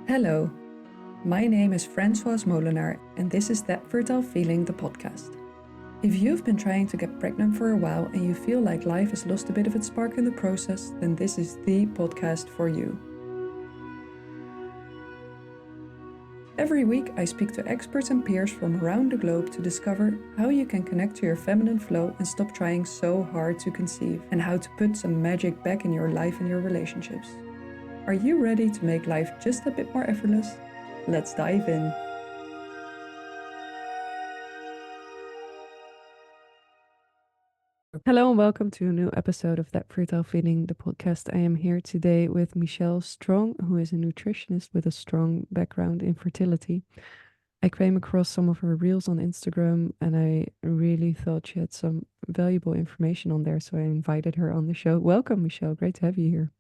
Hello, my name is Francoise Molenaar, and this is That Fertile Feeling, the podcast. If you've been trying to get pregnant for a while and you feel like life has lost a bit of its spark in the process, then this is the podcast for you. Every week, I speak to experts and peers from around the globe to discover how you can connect to your feminine flow and stop trying so hard to conceive, and how to put some magic back in your life and your relationships. Are you ready to make life just a bit more effortless? Let's dive in. Hello and welcome to a new episode of That Fertile Feeling, the podcast. I am here today with Michelle Strong, who is a nutritionist with a strong background in fertility. I came across some of her reels on Instagram and I really thought she had some valuable information on there, so I invited her on the show. Welcome, Michelle. Great to have you here.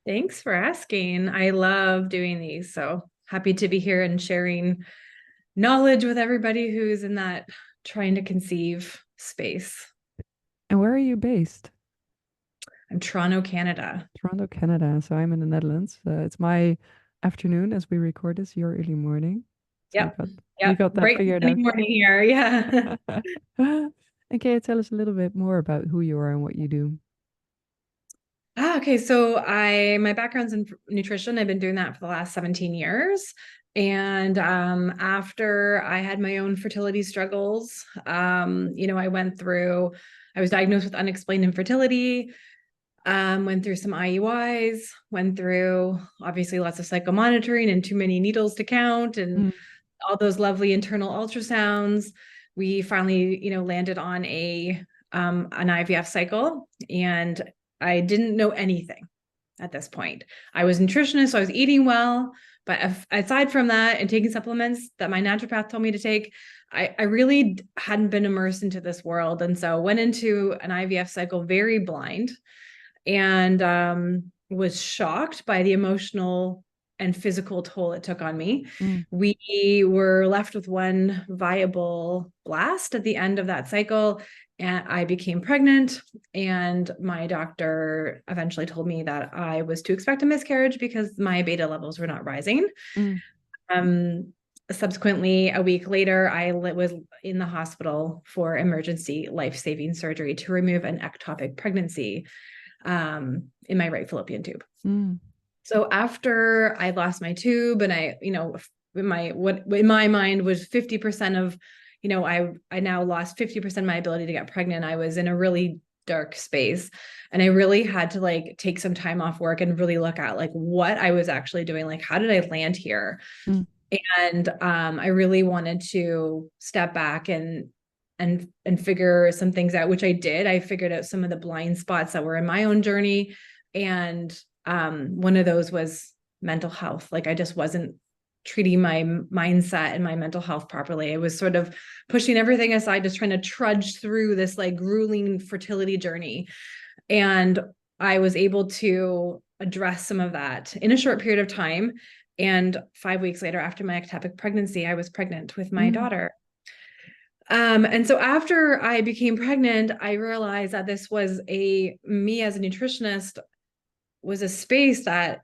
Thanks for asking. I love doing these, so happy to be here and sharing knowledge with everybody who's in that trying to conceive space. And where are you based? I'm Toronto, Canada. Toronto, Canada. So I'm in the Netherlands. It's my afternoon as we record this, your early morning. So Yep. we got that Bright figured sunny out. morning here. Yeah. And can you tell us a little bit more about who you are and what you do? Okay, so my background's in nutrition. I've been doing that for the last 17 years. And after I had my own fertility struggles, I was diagnosed with unexplained infertility, went through some IUIs, went through obviously lots of psychomonitoring and too many needles to count and all those lovely internal ultrasounds. We finally, landed on an IVF cycle, and I didn't know anything at this point. I was a nutritionist, so I was eating well, but aside from that and taking supplements that my naturopath told me to take, I really hadn't been immersed into this world. And so went into an IVF cycle very blind, and was shocked by the emotional and physical toll it took on me. We were left with one viable blast at the end of that cycle, and I became pregnant, and my doctor eventually told me that I was to expect a miscarriage because my beta levels were not rising. Subsequently, a week later, I was in the hospital for emergency life-saving surgery to remove an ectopic pregnancy in my right fallopian tube. So after I lost my tube, and what in my mind was 50% of, I now lost 50% of my ability to get pregnant. I was in a really dark space, and I really had to take some time off work and really look at what I was actually doing. How did I land here? And I really wanted to step back and figure some things out, which I did. I figured out some of the blind spots that were in my own journey. And one of those was mental health. I just wasn't treating my mindset and my mental health properly. I was sort of pushing everything aside, just trying to trudge through this grueling fertility journey. And I was able to address some of that in a short period of time. And 5 weeks later, after my ectopic pregnancy, I was pregnant with my daughter. And so after I became pregnant, I realized that this was me as a nutritionist was a space that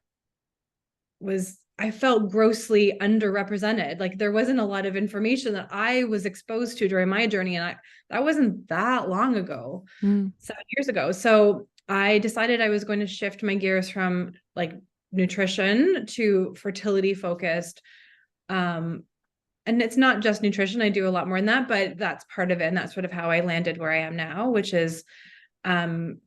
I felt grossly underrepresented. There wasn't a lot of information that I was exposed to during my journey. And that wasn't that long ago, 7 years ago. So I decided I was going to shift my gears from nutrition to fertility focused. And it's not just nutrition. I do a lot more than that, but that's part of it. And that's sort of how I landed where I am now, which is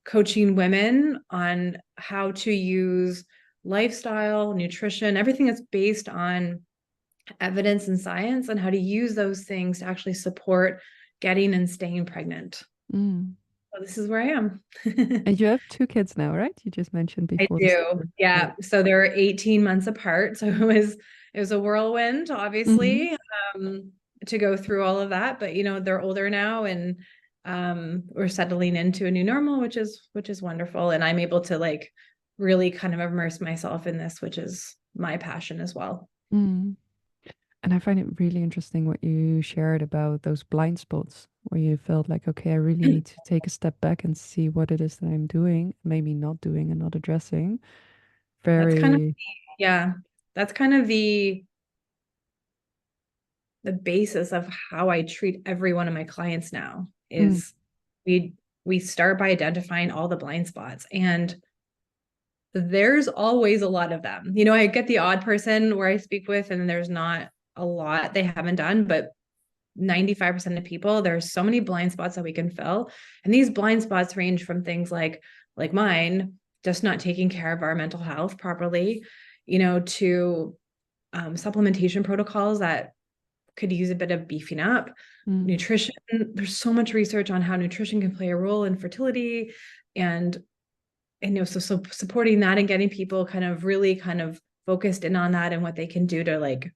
coaching women on how to use lifestyle, nutrition, everything that's based on evidence and science, and how to use those things to actually support getting and staying pregnant. So this is where I am. And you have 2 kids now, right? You just mentioned before. I do. Yeah. So they're 18 months apart. So it was a whirlwind, obviously, to go through all of that. But they're older now, and we're settling into a new normal, which is wonderful. And I'm able to really kind of immerse myself in this, which is my passion as well. And I find it really interesting what you shared about those blind spots where you felt like, okay, I really need to take a step back and see what it is that I'm doing, maybe not doing and not addressing. That's kind of, yeah. that's kind of the basis of how I treat every one of my clients now is we start by identifying all the blind spots, and there's always a lot of them. You know, I get the odd person where I speak with and there's not a lot they haven't done, but 95% of people, there's so many blind spots that we can fill. And these blind spots range from things like mine, just not taking care of our mental health properly, you know, to supplementation protocols that could use a bit of beefing up. Nutrition, there's so much research on how nutrition can play a role in fertility, and you know, so supporting that and getting people kind of really kind of focused in on that and what they can do to like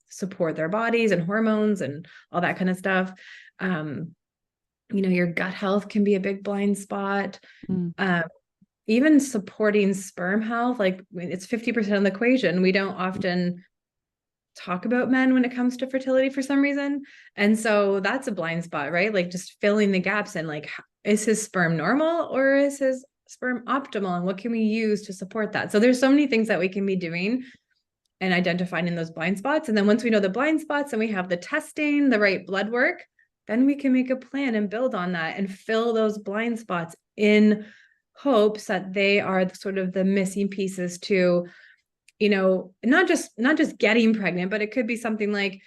support their bodies and hormones and all that kind of stuff. You know, your gut health can be a big blind spot. Even supporting sperm health, like it's 50% of the equation. We don't often talk about men when it comes to fertility for some reason. And so that's a blind spot, right? Like just filling the gaps in like, is his sperm normal or is his sperm optimal? And what can we use to support that? So there's so many things that we can be doing and identifying in those blind spots. And then once we know the blind spots and we have the testing, the right blood work, then we can make a plan and build on that and fill those blind spots in hopes that they are sort of the missing pieces to, you know, not just getting pregnant, but it could be something like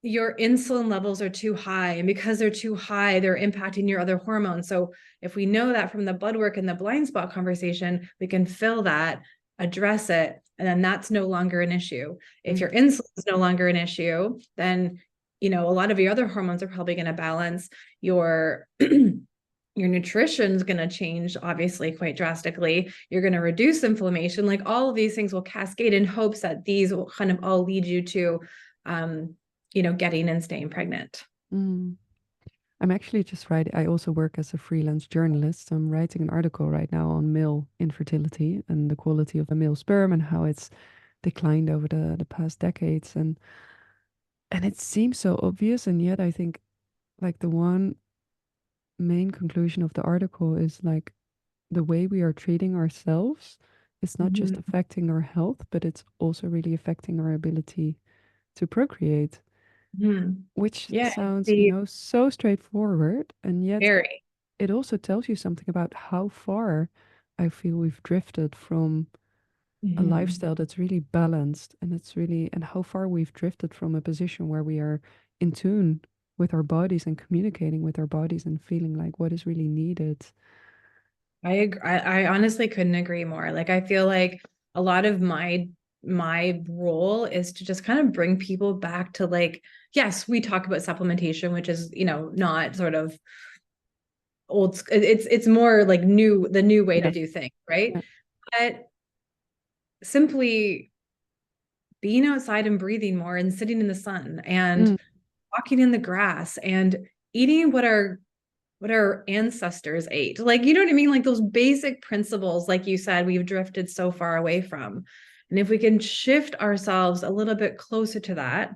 your insulin levels are too high, and because they're too high, they're impacting your other hormones. So if we know that from the blood work and the blind spot conversation, we can fill that, address it, and then that's no longer an issue. If your insulin is no longer an issue, then, you know, a lot of your other hormones are probably going to balance. Your your nutrition is going to change, obviously, quite drastically. You're going to reduce inflammation. Like all of these things will cascade in hopes that these will kind of all lead you to, you know, getting and staying pregnant. I'm actually just writing. I also work as a freelance journalist. I'm writing an article right now on male infertility and the quality of the male sperm and how it's declined over the past decades. And it seems so obvious, and yet I think like the one main conclusion of the article is like the way we are treating ourselves is not just affecting our health, but it's also really affecting our ability to procreate, which sounds, you know, so straightforward. And yet it also tells you something about how far I feel we've drifted from a lifestyle that's really balanced, and it's really, and how far we've drifted from a position where we are in tune with our bodies and communicating with our bodies and feeling like what is really needed. I agree. I honestly couldn't agree more. Like, I feel like a lot of my role is to just kind of bring people back to like, yes, we talk about supplementation, which is, you know, not sort of old. It's more like the new way to do things, right? But simply being outside and breathing more and sitting in the sun and walking in the grass and eating what our ancestors ate. Like, you know what I mean? Like those basic principles, like you said, we've drifted so far away from. And if we can shift ourselves a little bit closer to that,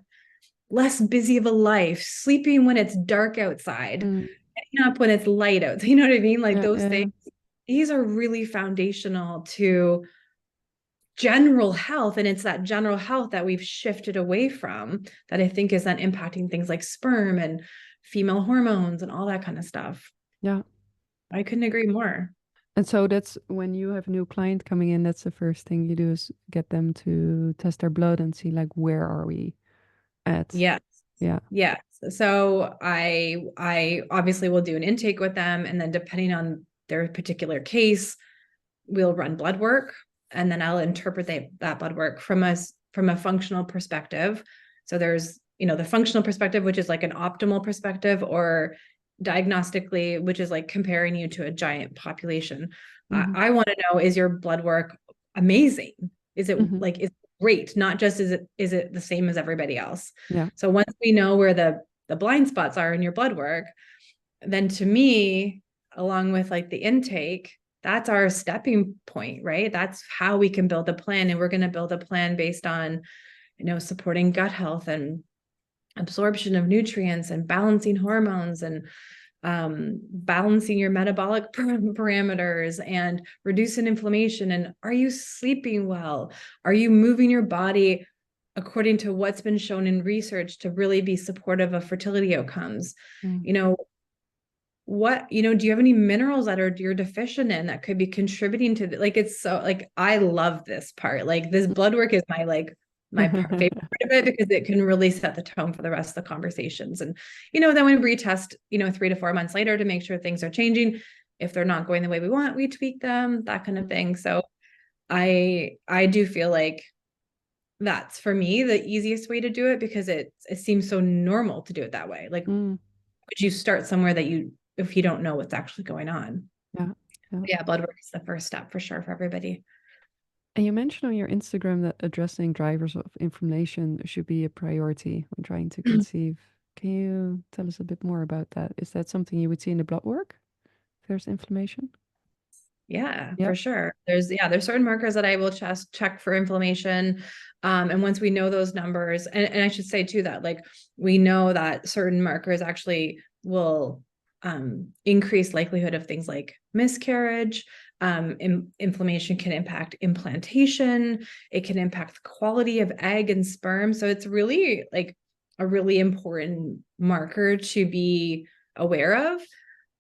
less busy of a life, sleeping when it's dark outside, getting up when it's light out. You know what I mean? Like those things, these are really foundational to general health. And it's that general health that we've shifted away from that I think is then impacting things like sperm and female hormones and all that kind of stuff. Yeah. I couldn't agree more. And so that's when you have a new client coming in, that's the first thing you do is get them to test their blood and see like, where are we at? Yes. Yeah. Yes. So I obviously will do an intake with them, and then depending on their particular case, we'll run blood work, and then I'll interpret that blood work from a functional perspective. So there's, you know, the functional perspective, which is like an optimal perspective, or diagnostically, which is like comparing you to a giant population. I want to know, is your blood work amazing? Is it like, is it great? Not just is it the same as everybody else? Yeah. So once we know where the blind spots are in your blood work, then to me, along with like the intake, that's our stepping point, right? That's how we can build a plan. And we're going to build a plan based on, you know, supporting gut health and absorption of nutrients and balancing hormones and balancing your metabolic parameters and reducing inflammation. And are you sleeping well? Are you moving your body according to what's been shown in research to really be supportive of fertility outcomes? You know, do you have any minerals that you're deficient in that could be contributing to it's so like, I love this part. Like this blood work is my favorite part of it, because it can really set the tone for the rest of the conversations. And, then we retest, 3 to 4 months later to make sure things are changing. If they're not going the way we want, we tweak them, that kind of thing. So I do feel like that's, for me, the easiest way to do it, because it seems so normal to do it that way. Like, would you start somewhere if you don't know what's actually going on? Yeah, blood work is the first step for sure for everybody. And you mentioned on your Instagram that addressing drivers of inflammation should be a priority when trying to conceive. Can you tell us a bit more about that? Is that something you would see in the blood work if there's inflammation? Yeah, for sure. There's certain markers that I will check for inflammation. And once we know those numbers, and I should say too that we know that certain markers actually will increase likelihood of things like miscarriage. Inflammation can impact implantation. It can impact the quality of egg and sperm. So it's really a really important marker to be aware of.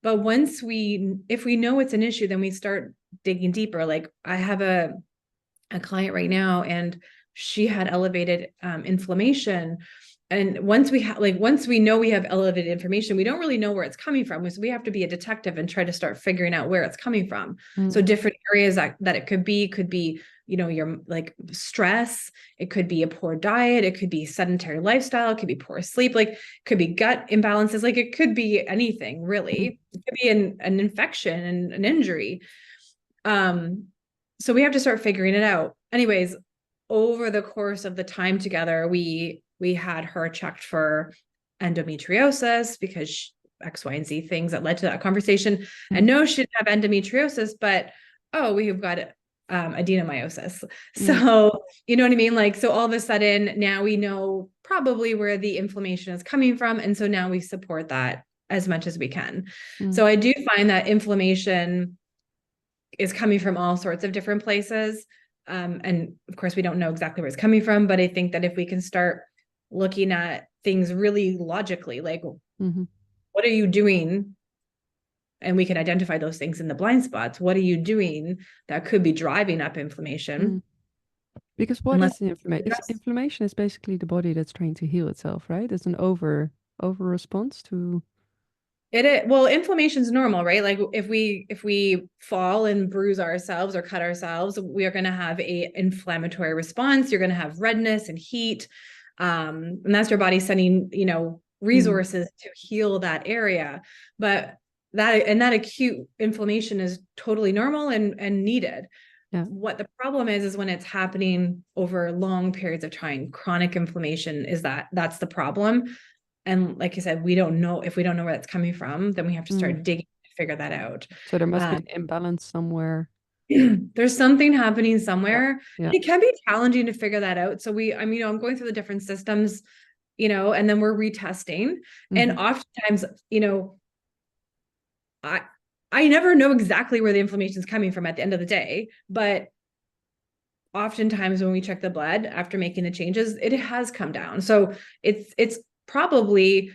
But if we know it's an issue, then we start digging deeper. Like I have a client right now, and she had elevated inflammation. And once we know we have elevated inflammation, we don't really know where it's coming from. So we have to be a detective and try to start figuring out where it's coming from. So different areas that it could be, your stress, it could be a poor diet, it could be sedentary lifestyle, it could be poor sleep, it could be gut imbalances, it could be anything really. It could be an infection and an injury. So we have to start figuring it out. Anyways, over the course of the time together, we had her checked for endometriosis because X, Y, and Z things that led to that conversation. And no, she didn't have endometriosis, but we've got adenomyosis. So, you know what I mean? So all of a sudden now we know probably where the inflammation is coming from. And so now we support that as much as we can. So I do find that inflammation is coming from all sorts of different places. And of course, we don't know exactly where it's coming from, but I think that if we can start looking at things really logically, what are you doing? And we can identify those things in the blind spots. What are you doing that could be driving up inflammation? Because what is the inflammation? Inflammation is basically the body that's trying to heal itself, right? It's an over response to well, inflammation's normal, right? If we fall and bruise ourselves or cut ourselves, we are going to have a inflammatory response. You're going to have redness and heat. And that's your body sending, resources to heal that area. But that acute inflammation is totally normal and needed. Yeah. What the problem is when it's happening over long periods of time. Chronic inflammation that's the problem. And like I said, if we don't know where that's coming from, then we have to start digging to figure that out. So there must be an imbalance somewhere. There's something happening somewhere. Yeah. It can be challenging to figure that out. So I'm going through the different systems, and then we're retesting. And oftentimes, I never know exactly where the inflammation is coming from at the end of the day, but oftentimes when we check the blood after making the changes, it has come down. So it's probably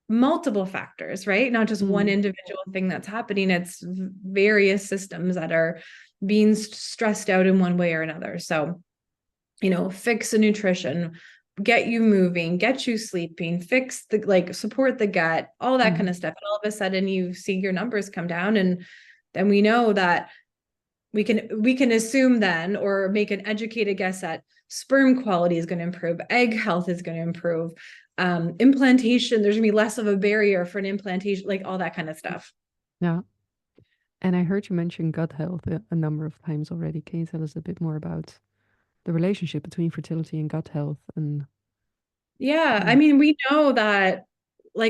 multiple factors, right? Not just one individual thing that's happening. It's various systems that are being stressed out in one way or another. So, fix the nutrition, get you moving, get you sleeping, fix support the gut, all that kind of stuff. And all of a sudden you see your numbers come down, and then we know that we can assume then, or make an educated guess, that sperm quality is going to improve, egg health is going to improve, implantation, there's going to be less of a barrier for an implantation, all that kind of stuff. Yeah. And I heard you mention gut health a number of times already. Can you tell us a bit more about the relationship between fertility and gut health? And yeah, I mean, we know that I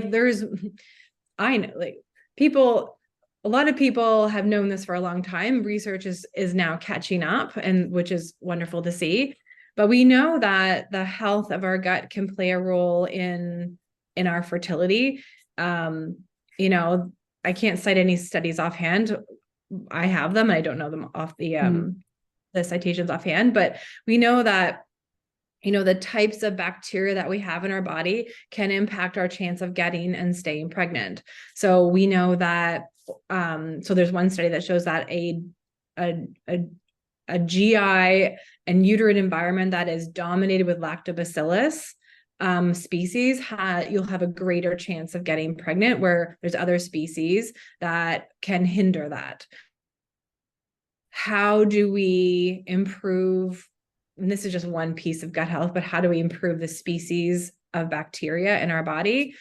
know a lot of people have known this for a long time. Research is now catching up, and which is wonderful to see. But we know that the health of our gut can play a role in our fertility. I can't cite any studies offhand. I have them. I don't know them off the citations offhand, but we know that the types of bacteria that we have in our body can impact our chance of getting and staying pregnant. So we know that, so there's one study that shows that a GI and uterine environment that is dominated with lactobacillus species, you'll have a greater chance of getting pregnant, where there's other species that can hinder that. How do we improve, and this is just one piece of gut health, but how do we improve the species of bacteria in our body?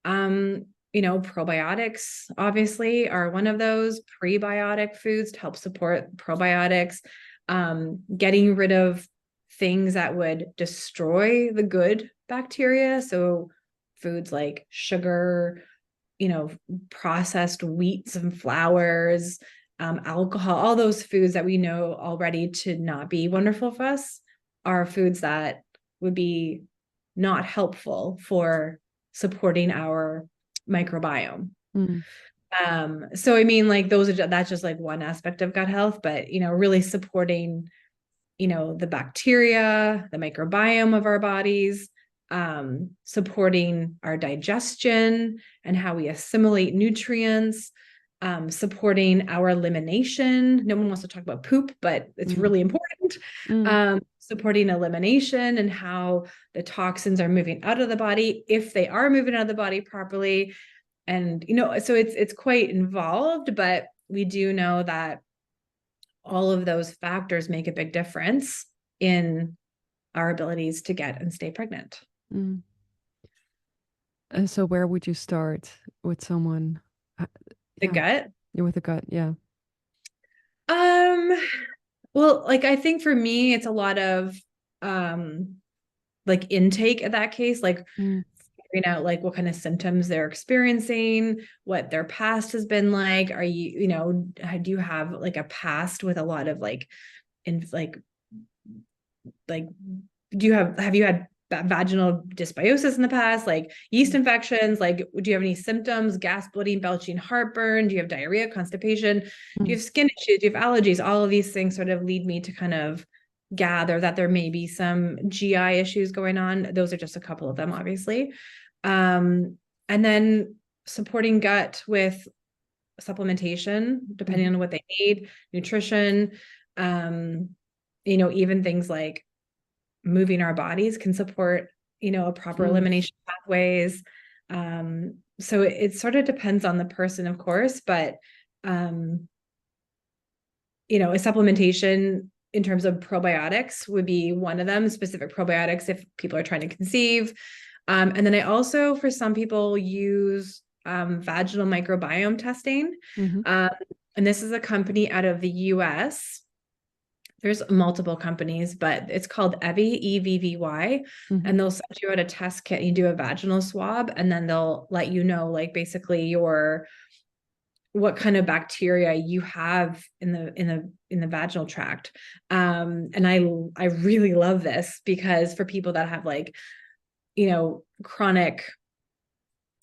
Probiotics obviously are one of those. Prebiotic foods to help support probiotics. Getting rid of things that would destroy the good bacteria. So foods like sugar, processed wheats and flours, alcohol, all those foods that we know already to not be wonderful for us are foods that would be not helpful for supporting our microbiome. So I mean, like that's just like one aspect of gut health, but really supporting the bacteria, the microbiome of our bodies, supporting our digestion and how we assimilate nutrients, supporting our elimination. No one wants to talk about poop, but it's really important. Supporting elimination and how the toxins are moving out of the body, if they are moving out of the body properly. And, so it's quite involved, but we do know that all of those factors make a big difference in our abilities to get and stay pregnant. And so where would you start with someone? The gut? With the gut, yeah. Well, like I think for me, it's a lot of like intake in that case, like figuring out like what kind of symptoms they're experiencing, what their past has been like. Are you, do you have like a past with a lot of like have you had vaginal dysbiosis in the past, like yeast infections? Like, do you have any symptoms, gas, bloating, belching, heartburn? Do you have diarrhea, constipation? Do you have skin issues? Do you have allergies? All of these things sort of lead me to kind of gather that there may be some GI issues going on. Those are just a couple of them, obviously. And then supporting gut with supplementation, depending on what they need, nutrition, even things like moving our bodies can support, a proper elimination pathways. So it sort of depends on the person, of course, but, a supplementation in terms of probiotics would be one of them, specific probiotics if people are trying to conceive. And then I also, for some people, use vaginal microbiome testing. And this is a company out of the US. There's multiple companies, but it's called Evvy, EVVY, and they'll send you out a test kit. You do a vaginal swab, and then they'll let you know, like basically what kind of bacteria you have in the vaginal tract. And I really love this because for people that have like, chronic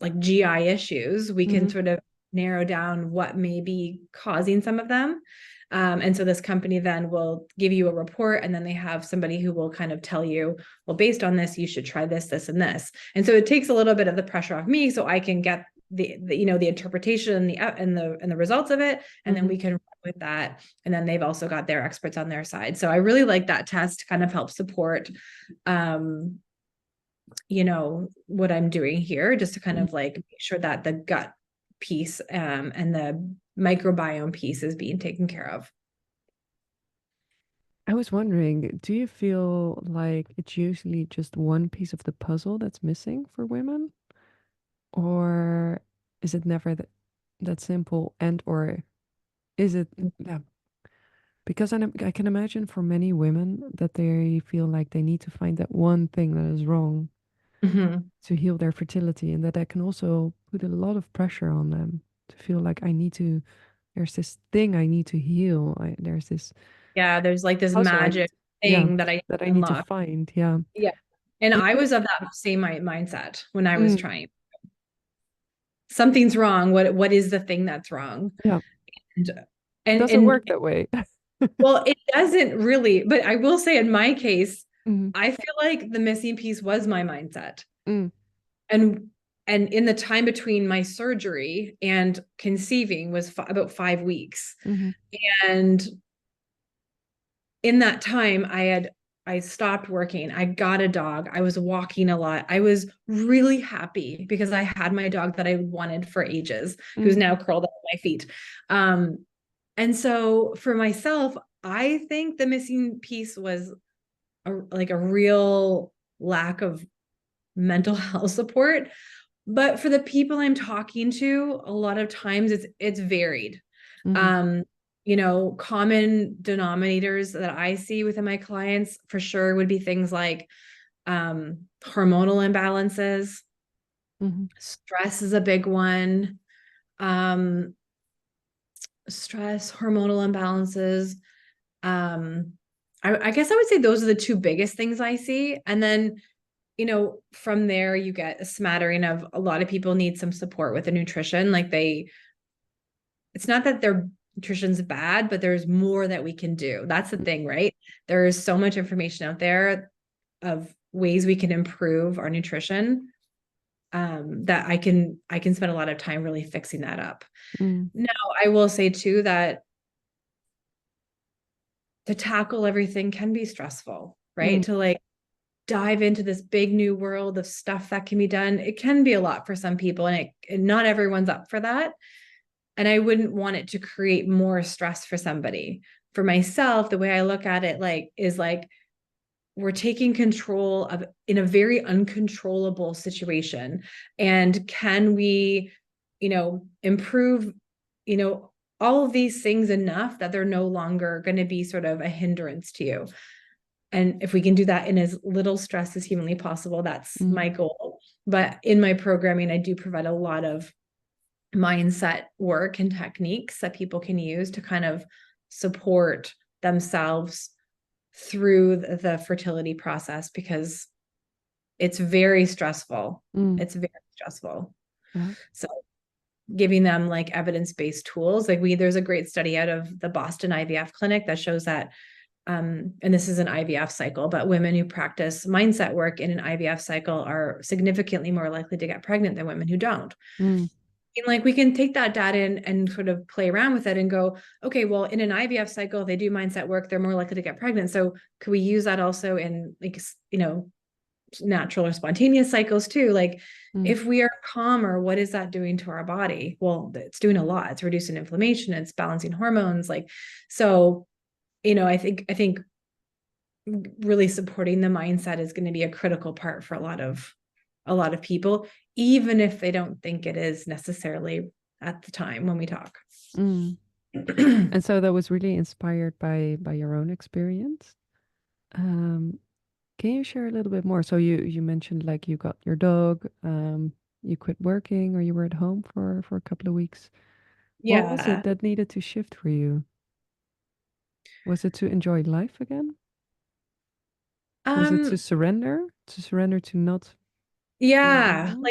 like GI issues, we can sort of narrow down what may be causing some of them. And so this company then will give you a report, and then they have somebody who will kind of tell you, well, based on this, you should try this, this, and this. And so it takes a little bit of the pressure off me, so I can get the interpretation and the results of it, and then we can run with that. And then they've also got their experts on their side. So I really like that test to kind of help support, what I'm doing here, just to kind of like make sure that the gut piece and the microbiome piece is being taken care of. I was wondering, do you feel like it's usually just one piece of the puzzle that's missing for women? Or is it never that simple? And or is it, yeah, because I can imagine for many women that they feel like they need to find that one thing that is wrong to heal their fertility, and that can also put a lot of pressure on them to feel like there's this thing I need to heal. There's this there's like this puzzle magic thing that I need to find. Yeah. And I was of that same mindset when I was trying. something's wrong. What is the thing that's wrong? Yeah. And Doesn't work that way. well, it doesn't really, but I will say in my case, Mm. I feel like the missing piece was my mindset. Mm. And in the time between my surgery and conceiving was about 5 weeks. Mm-hmm. And in that time, I stopped working. I got a dog. I was walking a lot. I was really happy because I had my dog that I wanted for ages, who's now curled up at my feet. And so for myself, I think the missing piece was like a real lack of mental health support. But for the people I'm talking to, a lot of times it's varied. Mm-hmm. Common denominators that I see within my clients for sure would be things like hormonal imbalances. Mm-hmm. Stress is a big one. Stress, hormonal imbalances. I guess I would say those are the two biggest things I see. And then, from there you get a smattering of a lot of people need some support with the nutrition. It's not that their nutrition's bad, but there's more that we can do. That's the thing, right? There is so much information out there of ways we can improve our nutrition, that I can spend a lot of time really fixing that up. Now, I will say too that to tackle everything can be stressful, right? To like dive into this big new world of stuff that can be done. It can be a lot for some people, and not everyone's up for that. And I wouldn't want it to create more stress for somebody. For myself, the way I look at it is we're taking control of in a very uncontrollable situation. And can we, improve, all of these things enough that they're no longer going to be sort of a hindrance to you. And if we can do that in as little stress as humanly possible, that's my goal. But in my programming, I do provide a lot of mindset work and techniques that people can use to kind of support themselves through the fertility process, because it's very stressful. It's very stressful. Yeah. So giving them like evidence-based tools, there's a great study out of the Boston IVF clinic that shows that and this is an IVF cycle, but women who practice mindset work in an IVF cycle are significantly more likely to get pregnant than women who don't. And we can take that data and sort of play around with it and go, okay, well, in an IVF cycle, they do mindset work, they're more likely to get pregnant. So could we use that also in natural or spontaneous cycles too? If we are calmer, what is that doing to our body? Well, it's doing a lot. It's reducing inflammation, it's balancing hormones. I think really supporting the mindset is going to be a critical part for a lot of people, even if they don't think it is necessarily at the time when we talk. And so that was really inspired by your own experience. Can you share a little bit more? So you mentioned like you got your dog, you quit working, or you were at home for a couple of weeks. What was it that needed to shift for you? Was it to enjoy life again? Was it to surrender? To surrender to not being Yeah, alone?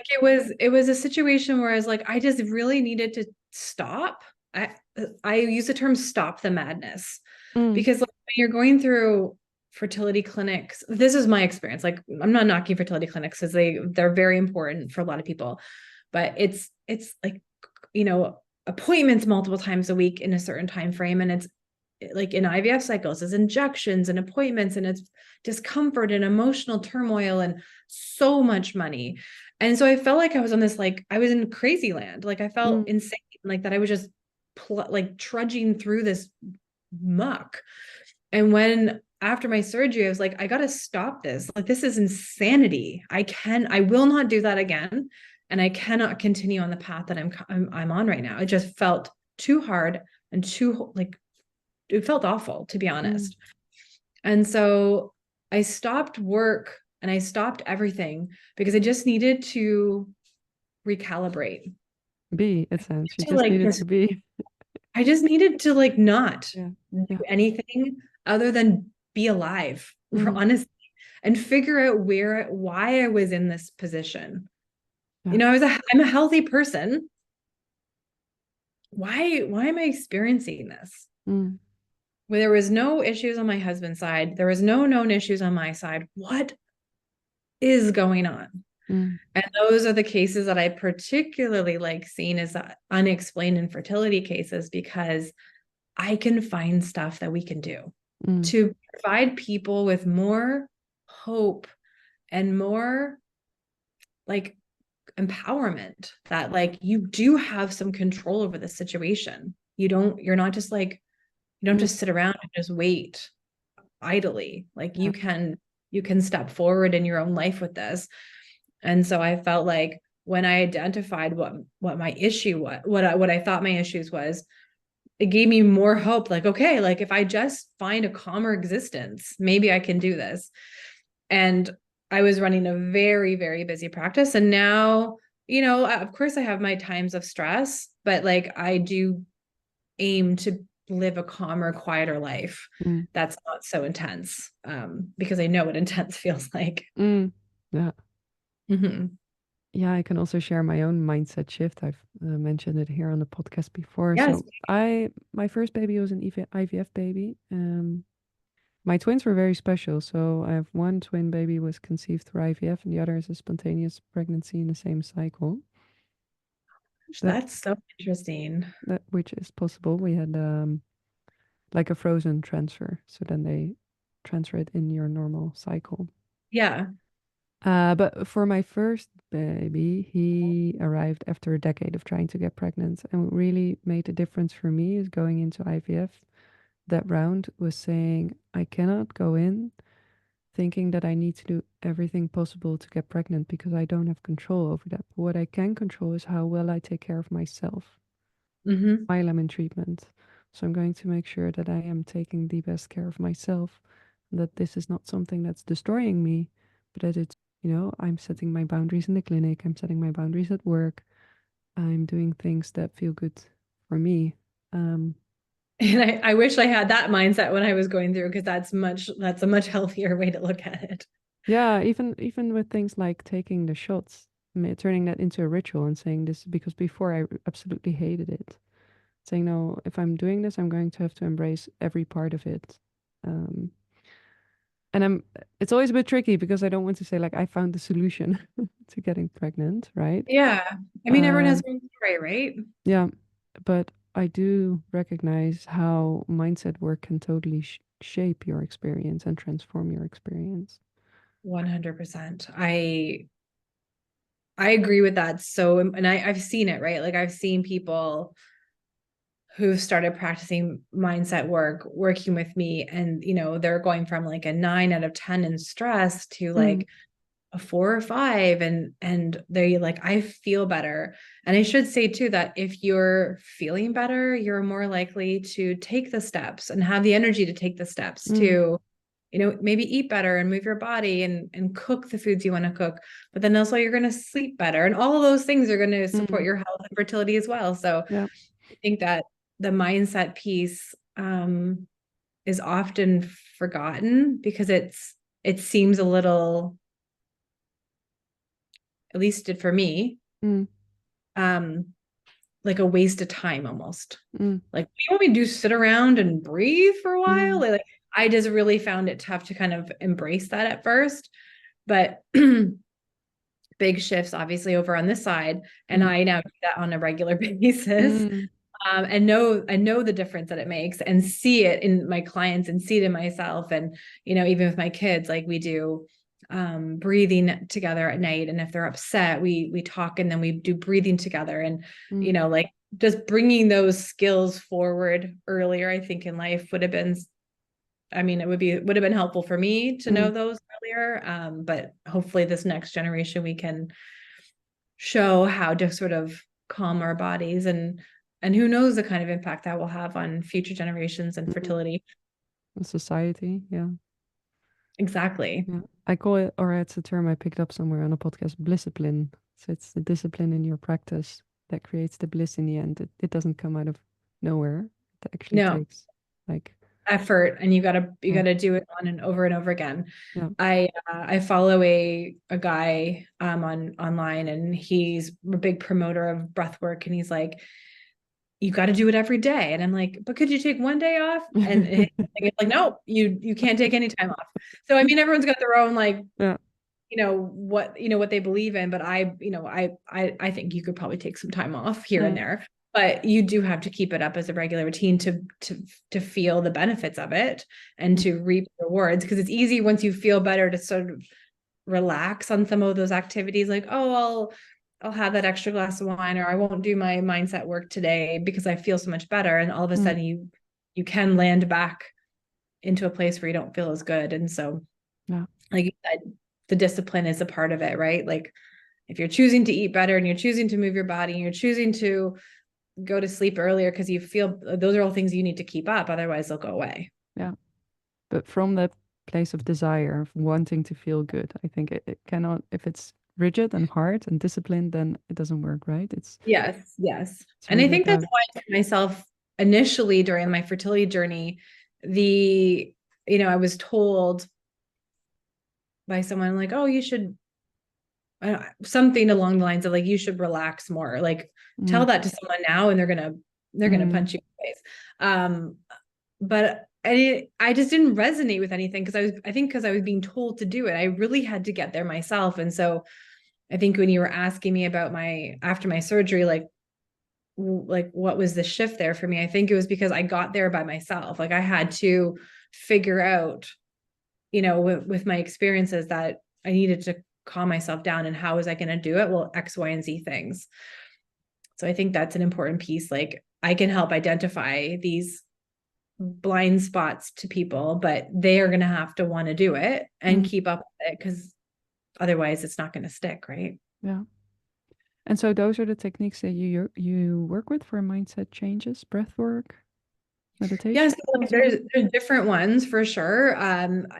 it was a situation where I was like, I just really needed to stop. I use the term stop the madness, because when you're going through fertility clinics, this is my experience. I'm not knocking fertility clinics because they're very important for a lot of people, but it's like, appointments multiple times a week in a certain time frame, and it's like in IVF cycles, it's injections and appointments, and it's discomfort and emotional turmoil and so much money. And so I felt like I was on this, I was in crazy land. I felt insane, that I was just trudging through this muck. And when after my surgery, I was like, I got to stop this. This is insanity. I will not do that again. And I cannot continue on the path that I'm on right now. It just felt too hard and too it felt awful, to be honest. And so I stopped work and I stopped everything because I just needed to recalibrate. It sounds. You just needed to be. I just needed to not do Yeah. anything other than be alive, honestly, and figure out why I was in this position. You know, I'm a healthy person. Why am I experiencing this? Mm. Where there was no issues on my husband's side, there was no known issues on my side. What is going on? Mm. And those are the cases that I particularly like seeing as unexplained infertility cases, because I can find stuff that we can do to provide people with more hope and more like empowerment that like you do have some control over the situation. You're not just like, you don't just sit around and just wait idly. Like you can step forward in your own life with this. And so I felt like when I identified what my issue was, what I thought my issues was, it gave me more hope. Like, okay, like if I just find a calmer existence, maybe I can do this. And I was running a very, very busy practice. And now, you know, of course I have my times of stress, but like I do aim to live a calmer, quieter life that's not so intense, because I know what intense feels like. Yeah. Mm-hmm. Yeah, I can also share my own mindset shift. I've mentioned it here on the podcast before. Yes. So my first baby was an IVF baby. My twins were very special. So I have one twin baby was conceived through IVF, and the other is a spontaneous pregnancy in the same cycle. That's so interesting. That which is possible. We had like a frozen transfer, so then they transfer it in your normal cycle. Yeah. But for my first baby, he arrived after a decade of trying to get pregnant. And what really made a difference for me is going into IVF. That round was saying, I cannot go in thinking that I need to do everything possible to get pregnant because I don't have control over that. But what I can control is how well I take care of myself while I'm in treatment. So I'm going to make sure that I am taking the best care of myself, and that this is not something that's destroying me, but that it's, I'm setting my boundaries in the clinic, I'm setting my boundaries at work, I'm doing things that feel good for me. And I wish I had that mindset when I was going through, because that's a much healthier way to look at it. Yeah, even with things like taking the shots, turning that into a ritual and saying this, because before I absolutely hated it. Saying, no, if I'm doing this, I'm going to have to embrace every part of it. Um, and it's always a bit tricky because I don't want to say like I found the solution to getting pregnant, right? Yeah. I mean, everyone has Um, their own story, right? yeah, but I do recognize how mindset work can totally shape your experience and transform your experience. 100%. I agree with that. So, and I've seen it, right? Like I've seen people who've started practicing mindset work working with me, and you know, they're going from like a 9 out of 10 in stress to Mm, like a 4 or 5, and they're like, I feel better. And I should say too that if you're feeling better, you're more likely to take the steps and have the energy to take the steps mm, to, you know, maybe eat better and move your body and cook the foods you want to cook. But then also you're going to sleep better, and all of those things are going to support mm, your health and fertility as well. So yeah. I think that the mindset piece is often forgotten because it seems a little, at least did for me, Mm, um, like a waste of time almost. mm, Like, you want me to do, sit around and breathe for a while? mm, Like I just really found it tough to kind of embrace that at first. But big shifts obviously over on this side. And mm, I now do that on a regular basis. mm, And know the difference that it makes, and see it in my clients and see it in myself. And, you know, even with my kids, like we do breathing together at night. And if they're upset, we talk, and then we do breathing together. And, you mm, know, like just bringing those skills forward earlier, I think in life would have been, I mean, would have been helpful for me to know mm, those earlier. But hopefully this next generation, we can show how to sort of calm our bodies, and who knows the kind of impact that will have on future generations and mm. fertility. Society, yeah. Exactly. Yeah. I call it, or it's a term I picked up somewhere on a podcast, blissipline. So it's the discipline in your practice that creates the bliss in the end. It doesn't come out of nowhere. It actually No, takes like effort, and you gotta do it on and over again. Yeah. I follow a guy online, and he's a big promoter of breath work, and he's like, you got to do it every day. And I'm like, but could you take one day off? And it's like, no, you can't take any time off. So I mean, everyone's got their own like, Yeah. what they believe in, but I think you could probably take some time off here and there, but you do have to keep it up as a regular routine to feel the benefits of it and to reap rewards, because it's easy once you feel better to sort of relax on some of those activities, like, oh, I'll have that extra glass of wine, or I won't do my mindset work today because I feel so much better. And all of a sudden you can land back into a place where you don't feel as good. And so, like you said, the discipline is a part of it, right? Like if you're choosing to eat better and you're choosing to move your body and you're choosing to go to sleep earlier because you feel, those are all things you need to keep up. Otherwise they'll go away. Yeah. But from that place of desire, of wanting to feel good, I think it cannot, if it's rigid and hard and disciplined, then it doesn't work, right? Yes. And really I think that's why I myself initially during my fertility journey, I was told by someone like, oh, you should, something along the lines of like, you should relax more. Like tell that to someone now and they're gonna punch you in the face. But I just didn't resonate with anything because I was being told to do it. I really had to get there myself. And so I think when you were asking me about after my surgery, like what was the shift there for me? I think it was because I got there by myself. Like I had to figure out, with my experiences, that I needed to calm myself down, and how was I going to do it? Well, X, Y, and Z things. So I think that's an important piece. Like I can help identify these blind spots to people, but they are going to have to want to do it and keep up with it, because otherwise it's not going to stick, right? Yeah. And so those are the techniques that you work with for mindset changes, breath work, meditation? Yes, there's different ones for sure.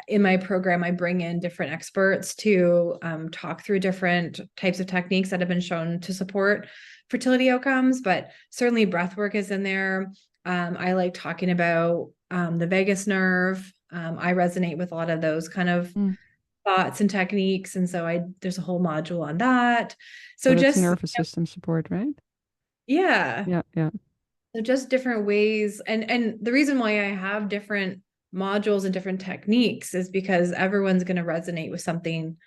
In my program, I bring in different experts to talk through different types of techniques that have been shown to support fertility outcomes, but certainly breath work is in there. I like talking about the vagus nerve. I resonate with a lot of those kind of thoughts and techniques. And so there's a whole module on that. So that's just nervous system support, right? Yeah. Yeah. So just different ways. And the reason why I have different modules and different techniques is because everyone's going to resonate with something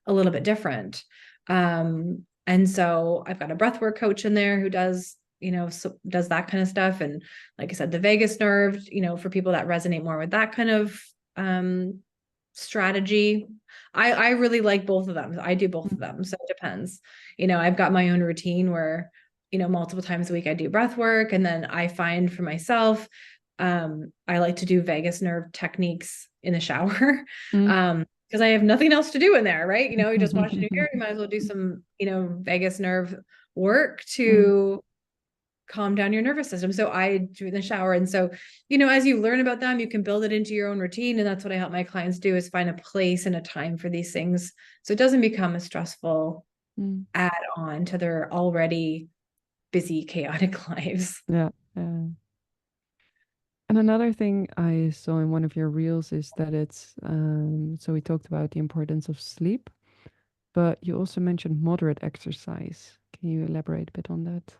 a little bit different. And so I've got a breathwork coach in there who does that kind of stuff. And like I said, the vagus nerve, for people that resonate more with that kind of strategy. I really like both of them. I do both of them. So it depends. I've got my own routine where, multiple times a week I do breath work. And then I find for myself, I like to do vagus nerve techniques in the shower. Because I have nothing else to do in there, right? You're just washing your hair. You might as well do some, vagus nerve work to calm down your nervous system. So I do it in the shower. And so, as you learn about them, you can build it into your own routine. And that's what I help my clients do, is find a place and a time for these things, so it doesn't become a stressful add on to their already busy, chaotic lives. Yeah. And another thing I saw in one of your reels is that it's, so we talked about the importance of sleep, but you also mentioned moderate exercise. Can you elaborate a bit on that?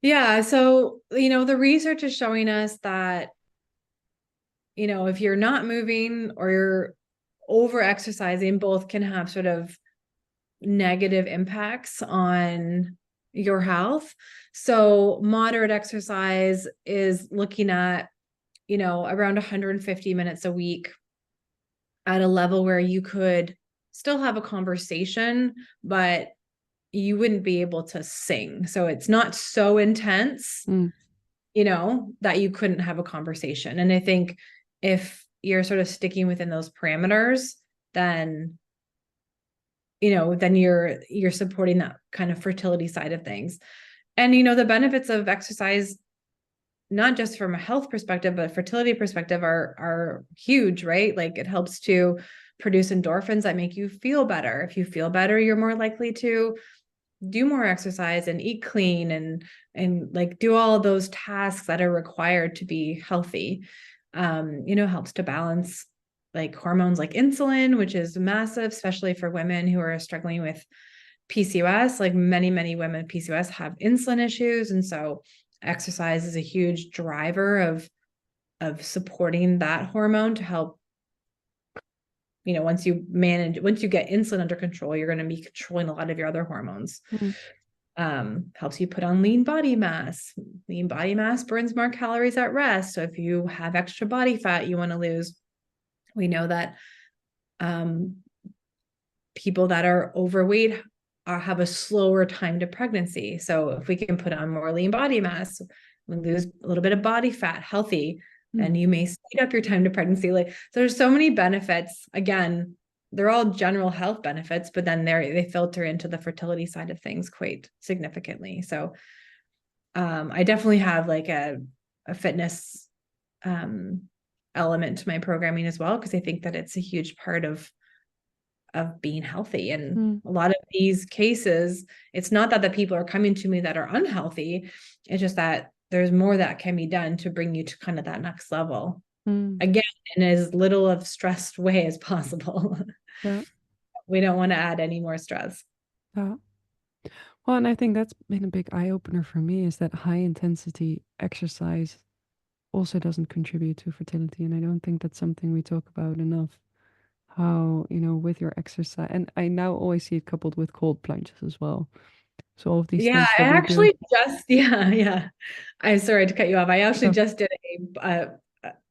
Yeah. So, the research is showing us that, if you're not moving or you're over exercising, both can have sort of negative impacts on your health. So moderate exercise is looking at, around 150 minutes a week at a level where you could still have a conversation, but you wouldn't be able to sing. So it's not so intense, that you couldn't have a conversation. And I think if you're sort of sticking within those parameters, then you're supporting that kind of fertility side of things. And, the benefits of exercise, not just from a health perspective, but fertility perspective, are huge, right? Like it helps to produce endorphins that make you feel better. If you feel better, you're more likely to do more exercise and eat clean and like do all those tasks that are required to be healthy. helps to balance like hormones like insulin, which is massive, especially for women who are struggling with PCOS. Like many women with PCOS have insulin issues. And so exercise is a huge driver of supporting that hormone to help. Once you get insulin under control, you're going to be controlling a lot of your other hormones. Helps you put on lean body mass. Lean body mass burns more calories at rest. So if you have extra body fat you want to lose, we know that people that are overweight have a slower time to pregnancy. So if we can put on more lean body mass, we lose a little bit of body fat, healthy, and you may speed up your time to pregnancy. Like, so there's so many benefits. Again, they're all general health benefits, but then they filter into the fertility side of things quite significantly. So I definitely have like a fitness element to my programming as well, because I think that it's a huge part of being healthy. And a lot of these cases, it's not that the people are coming to me that are unhealthy. It's just that there's more that can be done to bring you to kind of that next level. Again, in as little of stressed way as possible. Yeah. We don't want to add any more stress. Yeah. Well, and I think that's been a big eye opener for me, is that high intensity exercise also doesn't contribute to fertility. And I don't think that's something we talk about enough. How, with your exercise, and I now always see it coupled with cold plunges as well. So all of these things I that we do. actually I'm sorry to cut you off. I actually just did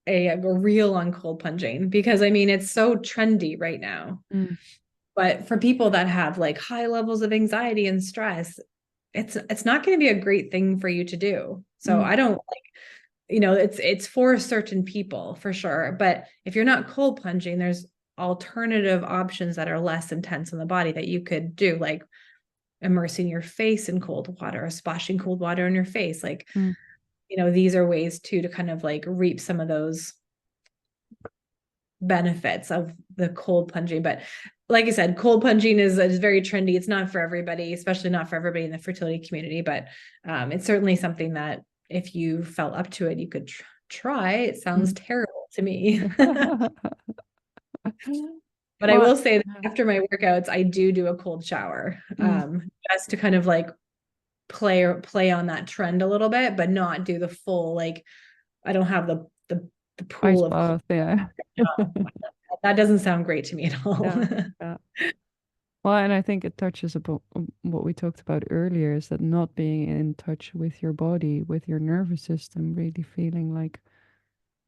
a reel on cold plunging, because I mean it's so trendy right now. But for people that have like high levels of anxiety and stress, it's not going to be a great thing for you to do. So I don't it's for certain people for sure. But if you're not cold plunging, there's alternative options that are less intense on the body that you could do, like immersing your face in cold water, or splashing cold water on your face. Like, these are ways to kind of like reap some of those benefits of the cold plunging. But like I said, cold plunging is very trendy. It's not for everybody, especially not for everybody in the fertility community, but it's certainly something that if you felt up to it, you could try. It sounds terrible to me. But I will say that after my workouts, I do a cold shower, just to kind of like play on that trend a little bit, but not do the full, like, I don't have the pool of bath, yeah. That doesn't sound great to me at all. Yeah. Well, and I think it touches upon what we talked about earlier, is that not being in touch with your body, with your nervous system, really feeling like,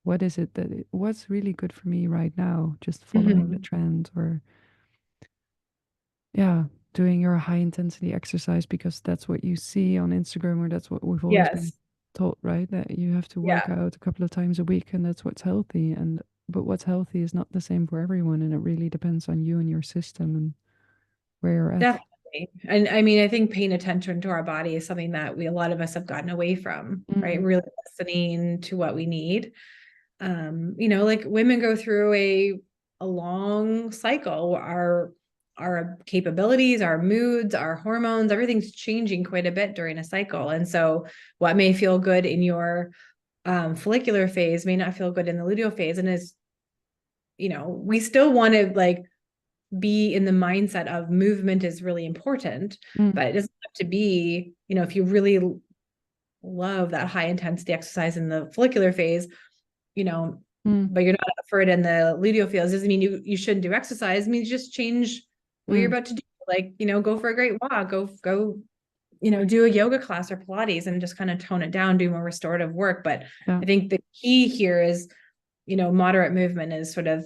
what's really good for me right now? Just following the trend, or doing your high intensity exercise because that's what you see on Instagram, or that's what we've always been taught, right? That you have to work out a couple of times a week and that's what's healthy. But what's healthy is not the same for everyone, and it really depends on you and your system and where you're at. Definitely. And I mean, I think paying attention to our body is something that a lot of us have gotten away from, right? Really listening to what we need. Like women go through a long cycle. Our capabilities, our moods, our hormones, everything's changing quite a bit during a cycle. And so what may feel good in your follicular phase may not feel good in the luteal phase. And we still want to like be in the mindset of movement is really important, but it doesn't have to be, if you really love that high intensity exercise in the follicular phase, but you're not up for it in the luteal phase, doesn't mean you shouldn't do exercise. It means just change what you're about to do. Like, go for a great walk, go, do a yoga class or Pilates and just kind of tone it down, do more restorative work. But I think the key here is, moderate movement is sort of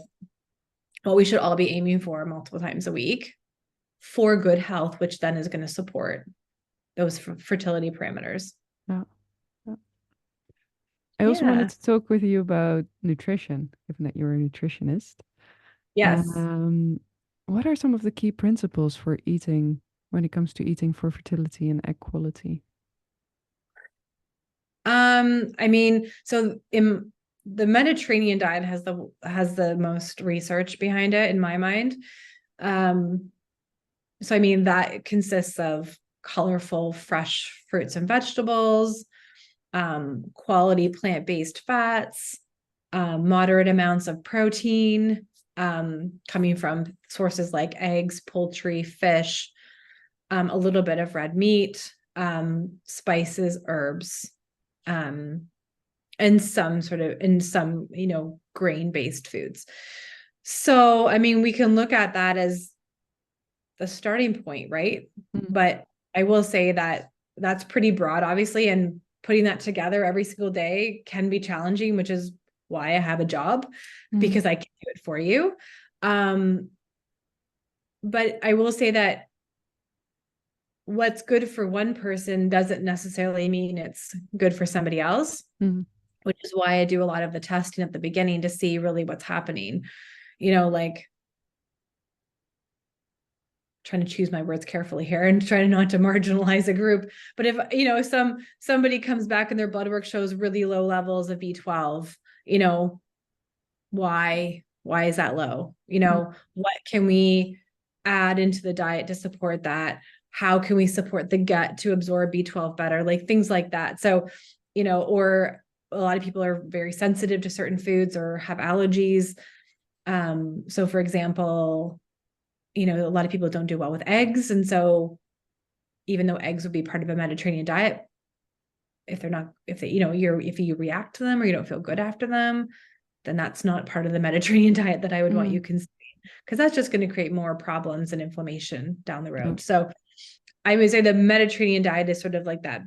what we should all be aiming for multiple times a week for good health, which then is going to support those fertility parameters. Yeah. I also wanted to talk with you about nutrition, given that you're a nutritionist. Yes. What are some of the key principles for eating when it comes to eating for fertility and egg quality? I mean, so in the Mediterranean diet has the most research behind it in my mind. So I mean, that consists of colorful, fresh fruits and vegetables, quality plant-based fats, moderate amounts of protein, coming from sources like eggs, poultry, fish, a little bit of red meat, spices, herbs, and some grain-based foods. So, I mean, we can look at that as the starting point, right? Mm-hmm. But I will say that that's pretty broad, obviously, and putting that together every single day can be challenging, which is why I have a job, because I can do it for you. But I will say that what's good for one person doesn't necessarily mean it's good for somebody else, which is why I do a lot of the testing at the beginning to see really what's happening. Like, trying to choose my words carefully here and trying not to marginalize a group. But if somebody comes back and their blood work shows really low levels of B12, why is that low? What can we add into the diet to support that? How can we support the gut to absorb B12 better? Like things like that. So, or a lot of people are very sensitive to certain foods or have allergies. So for example, a lot of people don't do well with eggs. And so even though eggs would be part of a Mediterranean diet, if you react to them or you don't feel good after them, then that's not part of the Mediterranean diet that I would want you consuming, because that's just going to create more problems and inflammation down the road. So I would say the Mediterranean diet is sort of like that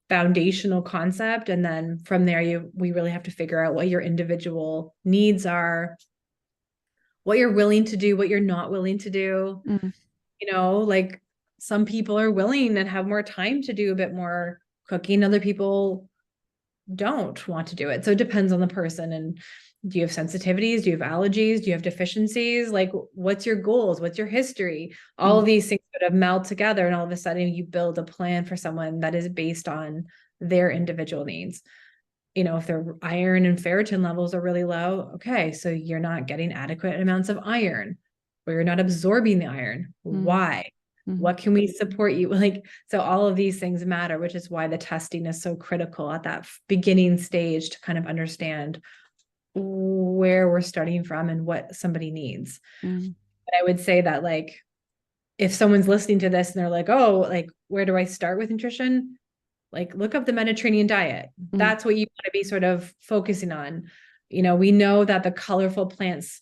foundational concept. And then from there, we really have to figure out what your individual needs are, what you're willing to do, what you're not willing to do. Like some people are willing and have more time to do a bit more cooking. Other people don't want to do it. So it depends on the person. And do you have sensitivities? Do you have allergies? Do you have deficiencies? Like, what's your goals? What's your history? All of these things sort of meld together, and all of a sudden you build a plan for someone that is based on their individual needs. If their iron and ferritin levels are really low, okay, so you're not getting adequate amounts of iron, or you're not absorbing the iron. Why? What can we support you? So all of these things matter, which is why the testing is so critical at that beginning stage to kind of understand where we're starting from and what somebody needs. But I would say that, like, if someone's listening to this and they're like, oh, like, where do I start with nutrition? Like, look up the Mediterranean diet. That's what you want to be sort of focusing on. We know that the colorful plants,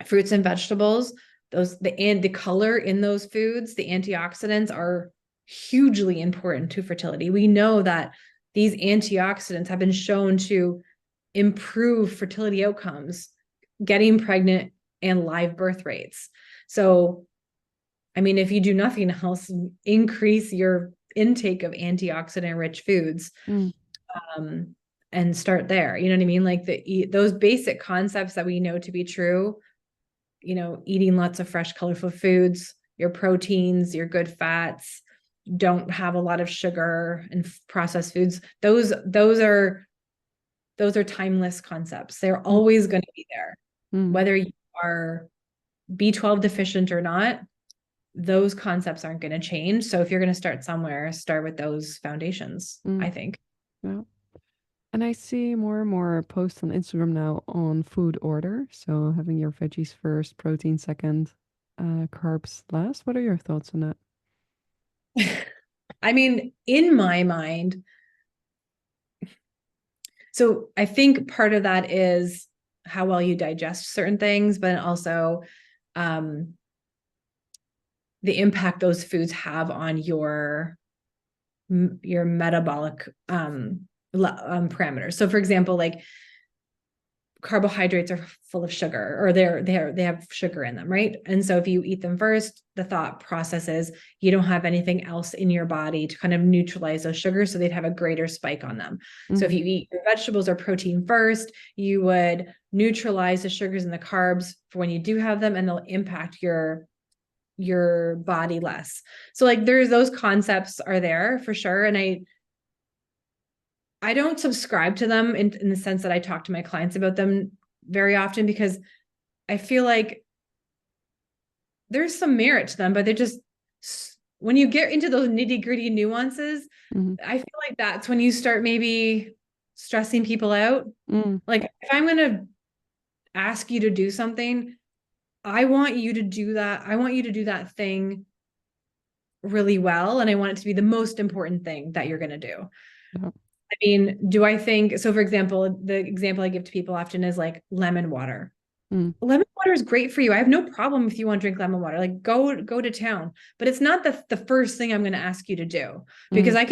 fruits and vegetables, the color in those foods, the antioxidants are hugely important to fertility. We know that these antioxidants have been shown to improve fertility outcomes, getting pregnant, and live birth rates. So, I mean, if you do nothing else, increase your intake of antioxidant-rich foods, and start there. You know what I mean? Like those basic concepts that we know to be true. Eating lots of fresh, colorful foods, your proteins, your good fats, don't have a lot of sugar and processed foods. Those are timeless concepts. They're always going to be there, whether you are B12 deficient or not. Those concepts aren't going to change. So if you're going to start somewhere, start with those foundations, I think. Yeah. And I see more and more posts on Instagram now on food order. So having your veggies first, protein second, carbs last. What are your thoughts on that? I mean, in my mind, so I think part of that is how well you digest certain things, but also the impact those foods have on your metabolic parameters. So for example, like carbohydrates are full of sugar, or they have sugar in them, right? And so if you eat them first, the thought process is you don't have anything else in your body to kind of neutralize those sugars, so they'd have a greater spike on them. So if you eat your vegetables or protein first, you would neutralize the sugars and the carbs for when you do have them, and they'll impact your body less. So like there's those concepts are there for sure. And I don't subscribe to them in the sense that I talk to my clients about them very often, because I feel like there's some merit to them, but they're just, when you get into those nitty gritty nuances, I feel like that's when you start maybe stressing people out. Like if I'm going to ask you to do something, I want you to do that. I want you to do that thing really well. And I want it to be the most important thing that you're going to do. Yeah. I mean, do I think so? For example, the example I give to people often is like lemon water. Lemon water is great for you. I have no problem if you want to drink lemon water. Like go to town. But it's not the first thing I'm going to ask you to do, because I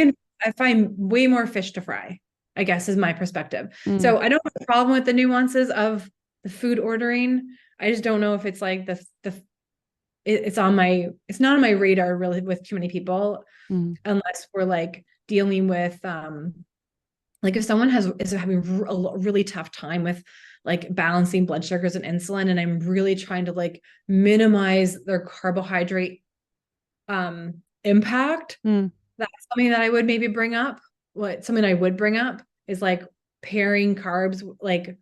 find way more fish to fry, I guess, is my perspective. So I don't have a problem with the nuances of the food ordering. I just don't know if it's like it's not on my radar really with too many people, unless we're like dealing with like if someone is having a really tough time with like balancing blood sugars and insulin, and I'm really trying to like minimize their carbohydrate impact, that's something that I would maybe bring up. Something I would bring up is like pairing carbs like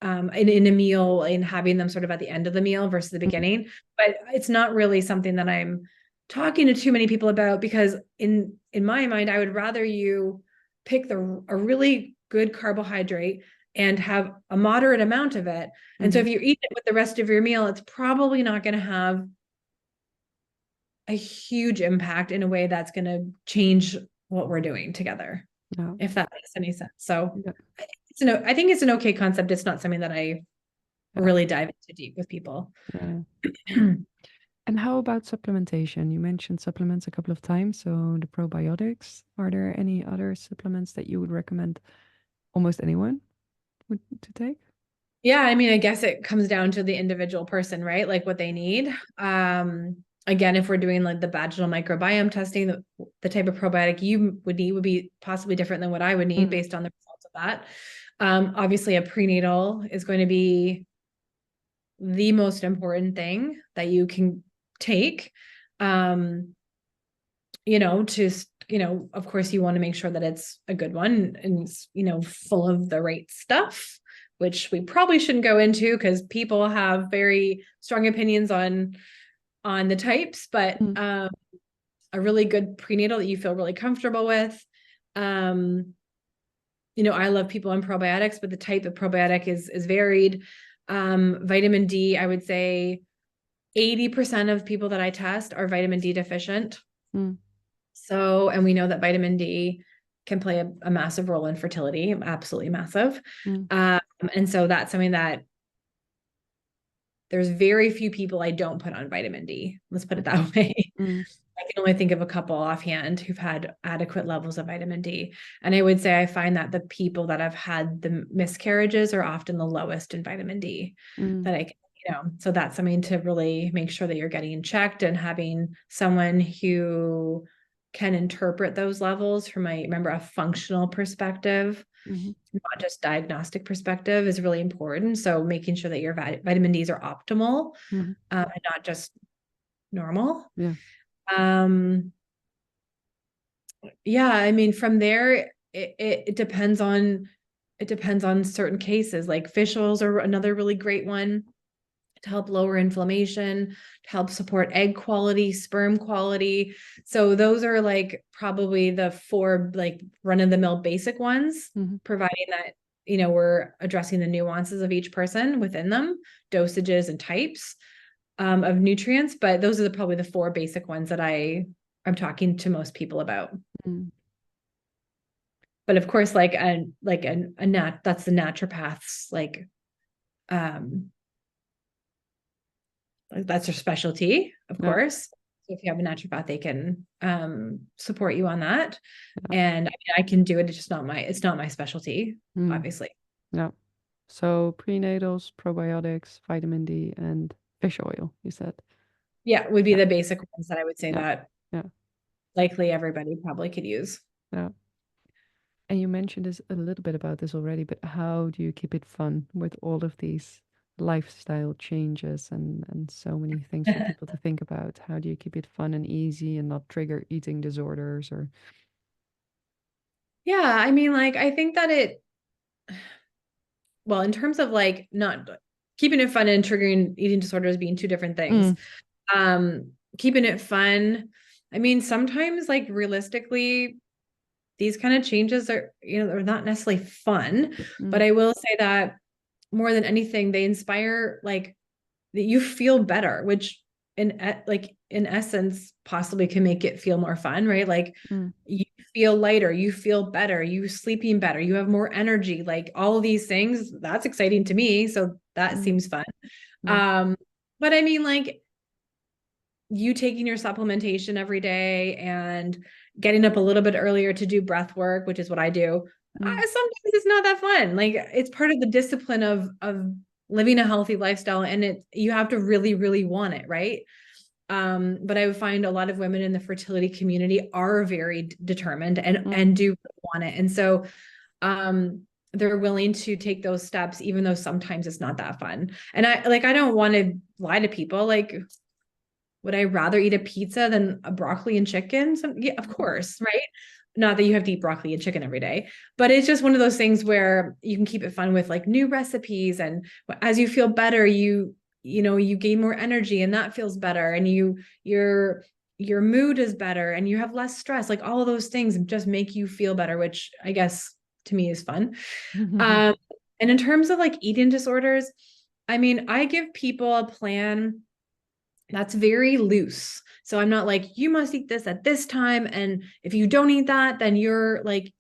in a meal and having them sort of at the end of the meal versus the beginning. But it's not really something that I'm talking to too many people about, because in my mind, I would rather you pick a really good carbohydrate and have a moderate amount of it. And so if you eat it with the rest of your meal, it's probably not going to have a huge impact in a way that's going to change what we're doing together. Yeah. If that makes any sense. So yeah. I think it's an okay concept. It's not something that I really dive into deep with people. Yeah. And how about supplementation? You mentioned supplements a couple of times. So the probiotics, are there any other supplements that you would recommend almost anyone to take? Yeah, I mean, I guess it comes down to the individual person, right? Like what they need. Again, if we're doing like the vaginal microbiome testing, the type of probiotic you would need would be possibly different than what I would need based on the results of that. Obviously, a prenatal is going to be the most important thing that you can take. Of course, you want to make sure that it's a good one and it's, full of the right stuff, which we probably shouldn't go into because people have very strong opinions on the types, but a really good prenatal that you feel really comfortable with. I love people on probiotics, but the type of probiotic is varied. Vitamin D, I would say 80% of people that I test are vitamin D deficient. So, and we know that vitamin D can play a massive role in fertility, absolutely massive. And so that's something that there's very few people I don't put on vitamin D. Let's put it that way. I can only think of a couple offhand who've had adequate levels of vitamin D. And I would say I find that the people that have had the miscarriages are often the lowest in vitamin D that I can, so that's something to really make sure that you're getting checked, and having someone who can interpret those levels from a functional perspective, not just diagnostic perspective, is really important. So making sure that your vitamin Ds are optimal and not just normal. Yeah. I mean, from there, it depends on certain cases. Like fish oils are another really great one to help lower inflammation, to help support egg quality, sperm quality. So those are like probably the 4 like run-of-the-mill basic ones, providing that we're addressing the nuances of each person within them, dosages and types of nutrients. But those are probably the 4 basic ones that I'm talking to most people about. But of course, that's the naturopath's that's their specialty, of course. So if you have a naturopath, they can support you on that. And I can do it. It's just not my specialty, obviously. Yeah. So prenatals, probiotics, vitamin D, and fish oil, you said. Yeah, would be the basic ones that I would say that likely everybody probably could use. Yeah. And you mentioned this a little bit about this already, but how do you keep it fun with all of these lifestyle changes and so many things for people to think about? How do you keep it fun and easy and not trigger eating disorders or? Yeah, I mean, I think that in terms of not keeping it fun and triggering eating disorders being 2 different things. Keeping it fun, I mean, sometimes realistically, these kind of changes are, they're not necessarily fun, but I will say that more than anything, they inspire like that you feel better, which in essence possibly can make it feel more fun, right? Like you feel lighter, you feel better, you sleeping better, you have more energy, like all of these things. That's exciting to me. So that seems fun. But I mean, like you taking your supplementation every day and getting up a little bit earlier to do breath work, which is what I do. Sometimes it's not that fun. Like it's part of the discipline of living a healthy lifestyle, and you have to really, really want it, right? But I would find a lot of women in the fertility community are very determined and do want it. And so they're willing to take those steps, even though sometimes it's not that fun. And I don't want to lie to people. Like, would I rather eat a pizza than a broccoli and chicken? Yeah, of course, right? Not that you have to eat broccoli and chicken every day, but it's just one of those things where you can keep it fun with like new recipes. And as you feel better, you gain more energy and that feels better. And your mood is better and you have less stress. Like all of those things just make you feel better, which I guess to me is fun. And in terms of like eating disorders, I mean, I give people a plan that's very loose. So I'm not like, you must eat this at this time. And if you don't eat that, then you're like,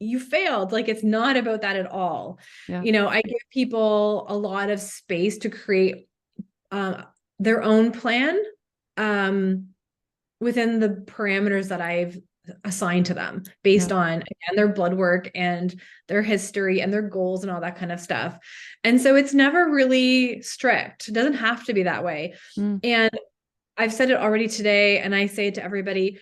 you failed. Like, it's not about that at all. Yeah. I give people a lot of space to create their own plan within the parameters that I've assigned to them based on, again, their blood work and their history and their goals and all that kind of stuff. And so it's never really strict. It doesn't have to be that way. And I've said it already today, and I say it to everybody,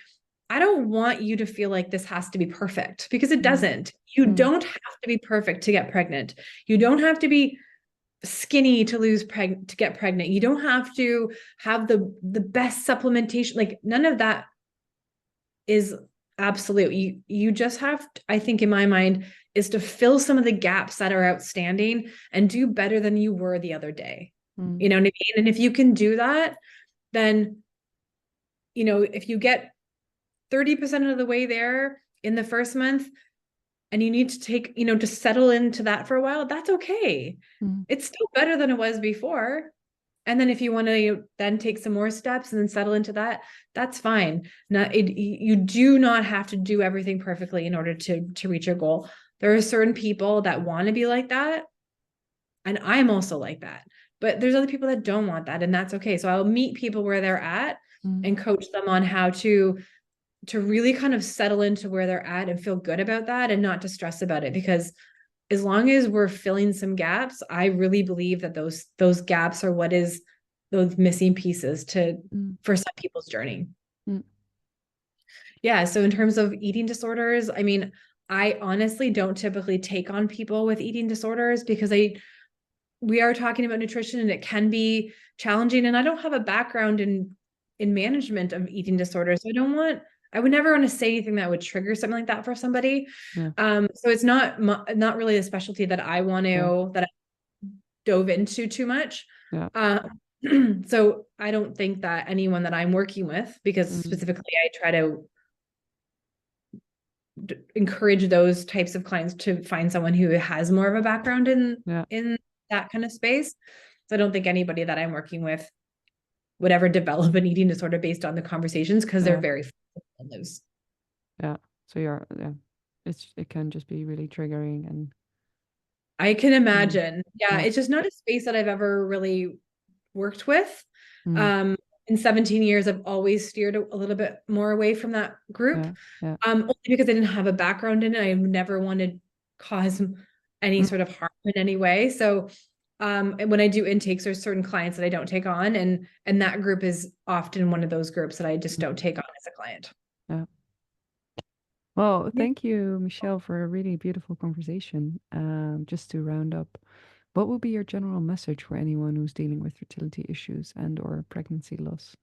I don't want you to feel like this has to be perfect, because it doesn't. You don't have to be perfect to get pregnant. You don't have to be skinny to get pregnant. You don't have to have the best supplementation. Like none of that is absolute. You just have to, I think in my mind, is to fill some of the gaps that are outstanding and do better than you were the other day. You know what I mean? And if you can do that, then if you get 30% of the way there in the first month and you need to take, to settle into that for a while, that's okay. It's still better than it was before. And then if you want to then take some more steps and then settle into that, that's fine. You do not have to do everything perfectly in order to reach your goal. There are certain people that want to be like that. And I'm also like that. But there's other people that don't want that, and that's okay. So I'll meet people where they're at and coach them on how to really kind of settle into where they're at and feel good about that and not to stress about it. Because as long as we're filling some gaps, I really believe that those gaps are what is those missing pieces for some people's journey. Yeah. So in terms of eating disorders, I mean, I honestly don't typically take on people with eating disorders because we are talking about nutrition and it can be challenging. And I don't have a background in management of eating disorders. So I would never want to say anything that would trigger something like that for somebody. So it's not really a specialty that I want to, that I dove into too much. So I don't think that anyone that I'm working with, because specifically I try to encourage those types of clients to find someone who has more of a background in that kind of space. So I don't think anybody that I'm working with would ever develop an eating disorder based on the conversations, because they're very loose. Yeah. So it can just be really triggering, and I can imagine. It's just not a space that I've ever really worked with. In 17 years, I've always steered a little bit more away from that group. Only because I didn't have a background in it. I never wanted to cause any sort of harm in any way. So when I do intakes, there's certain clients that I don't take on, and that group is often one of those groups that I just don't take on as a client. Well, thank you, Michelle, for a really beautiful conversation. Just to round up, what would be your general message for anyone who's dealing with fertility issues and or pregnancy loss?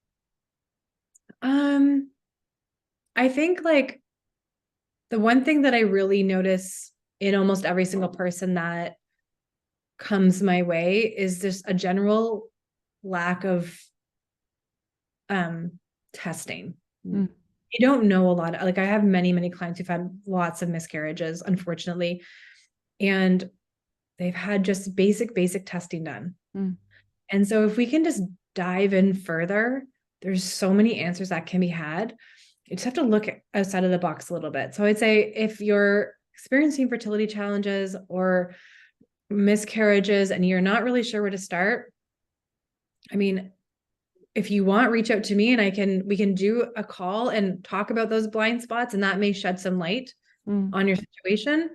I think like the one thing that I really notice in almost every single person that comes my way is just a general lack of testing. you don't know a lot. Like I have many clients who've had lots of miscarriages, unfortunately, and they've had just basic testing done. And so if we can just dive in further, there's so many answers that can be had. You just have to look outside of the box a little bit. So I'd say if you're experiencing fertility challenges or miscarriages and you're not really sure where to start, I mean, if you want, reach out to me and we can do a call and talk about those blind spots, and that may shed some light on your situation.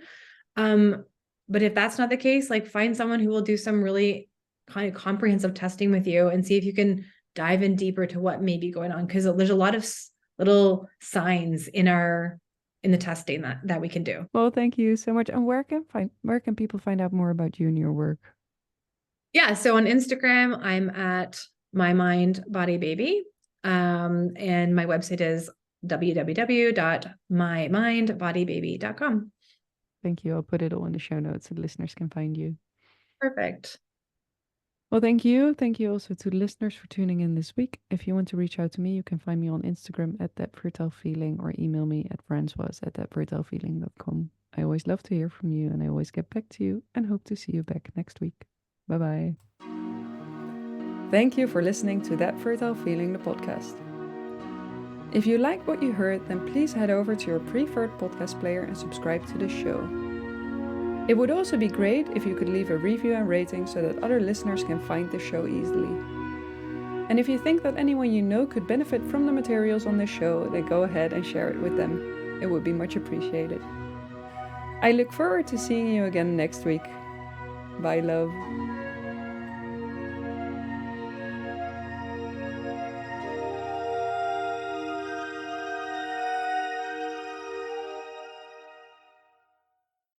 But if that's not the case, like find someone who will do some really kind of comprehensive testing with you and see if you can dive in deeper to what may be going on. Because there's a lot of little signs in the testing that we can do. Well, thank you so much. And where can people find out more about you and your work? Yeah, so on Instagram, I'm at My Mind Body Baby, and my website is www.mymindbodybaby.com. Thank you. I'll put it all in the show notes so the listeners can find you. Perfect. Well, thank you. Thank you also to the listeners for tuning in this week. If you want to reach out to me, you can find me on Instagram at thatfertilefeeling or email me at francoise@thatfertilefeeling.com. I always love to hear from you and I always get back to you and hope to see you back next week. Bye-bye. Thank you for listening to That Fertile Feeling, the podcast. If you like what you heard, then please head over to your preferred podcast player and subscribe to the show. It would also be great if you could leave a review and rating so that other listeners can find the show easily. And if you think that anyone you know could benefit from the materials on this show, then go ahead and share it with them. It would be much appreciated. I look forward to seeing you again next week. Bye, love.